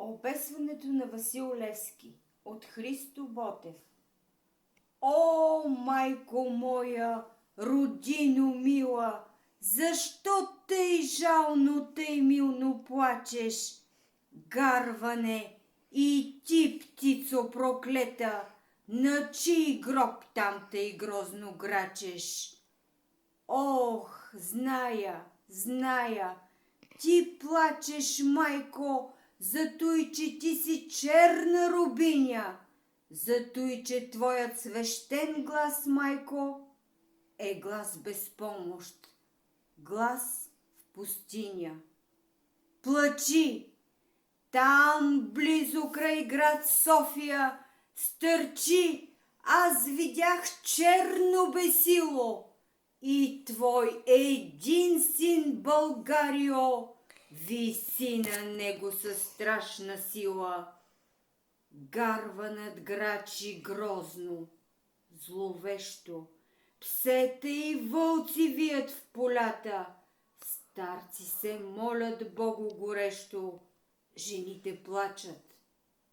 Обесването на Васил Левски от Христо Ботев. О, майко моя, родино мила, защо тъй жално, тъй милно плачеш? Гарване, и ти, птицо проклета, на чий гроб там тъй грозно грачеш? Ох, зная, ти плачеш, майко, затуй, че ти си черна рубиня, затуй, че твоят свещен глас, майко, е глас без помощ, глас в пустиня. Плачи! Там, близо край град София, стърчи, аз видях черно бесило, и твой един син, Българио, виси на него със страшна сила. Гарва над грачи грозно, зловещо, псета и вълци вият в полята, старци се молят Богу горещо, жените плачат,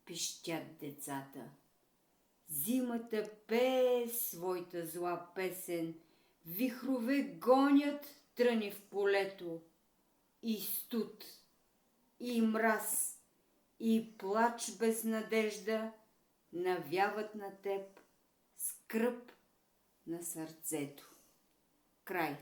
пищят децата. Зимата пее своята зла песен, вихрове гонят тръни в полето, и студ, и мраз, и плач без надежда навяват на теб скръб на сърцето. Край.